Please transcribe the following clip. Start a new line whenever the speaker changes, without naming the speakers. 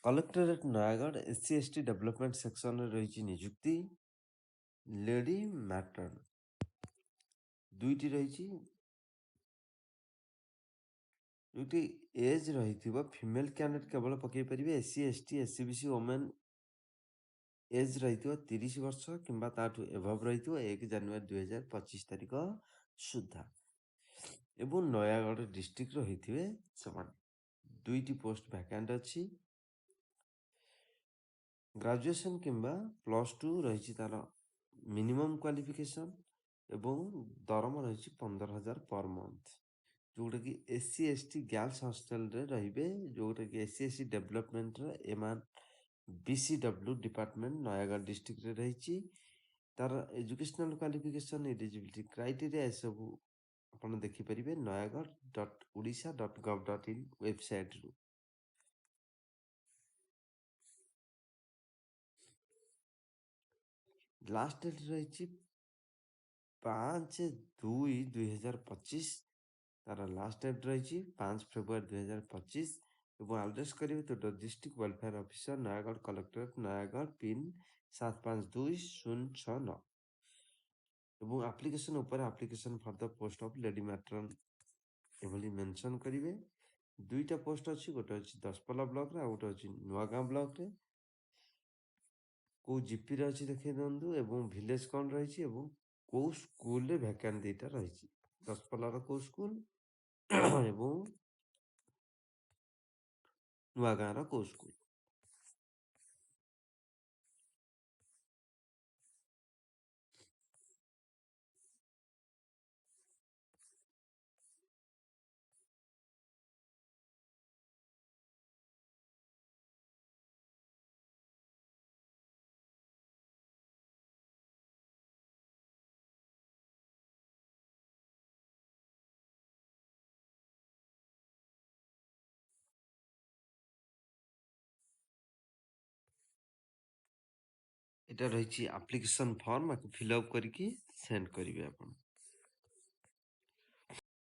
Collectorate Nayagarh SC/ST development section रही निजुक्ति lady मैटर्न दुईटी रही दुईटी as रही फीमेल कैंडिडेट केवल पकई पारे SC/ST SCBC वोमेन एज रही 30 वर्ष कि एभव रही 1 जनवरी 2025 तारिख सुधा एवं नयागढ़ डिस्ट्रिक्ट रही दुईटी पोस्ट वैकेंट अच्छी ग्रेजुएशन किंबा +2 रही तार मिनिमम क्वालिफिकेशन एवं दरम रही 15,000 पर मंथ जोटा कि SC/ST गर्ल्स हॉस्टल रे रहिबे जोटा कि SC/ST डेवलपमेंट एमान BCW डिपार्टमेंट नयागढ़ डिस्ट्रिक्ट रे रही तार एजुकेशनल क्वालिफिकेशन एलिजिबिलिटी क्राइटेरिया ए सब अपन देखि परिबे nayagarh.odisha.gov.in वेबसाइट रू। लास्ट डेट रही 5/2/2025 तार लास्ट डेट रही 5 फेब्रुआरी 2025 और आड्रेस करेंगे तो district welfare officer Nayagarh collectorate Nayagarh pin 752069 और एप्लिकेशन ऊपर application for the post of lady matron एभली मेंशन करेंगे। दुईटा पोस्ट अच्छी गोटे अच्छी दसपल्ला ब्लॉक रे गोटे अच्छी नुआगाँ ब्लॉक रे को जीपी रे अच्छी देखे दिंतु एवं विलेज कौन रही कौ स्कूल रे वैकेंट दुईटा रही दसपल्लार कौ स्कूल एवं नुआगाँर कौ स्कूल। এটা রয়েছে আপ্লিকেশন ফর্ম फिलअप करके सेंड करेंगे आप।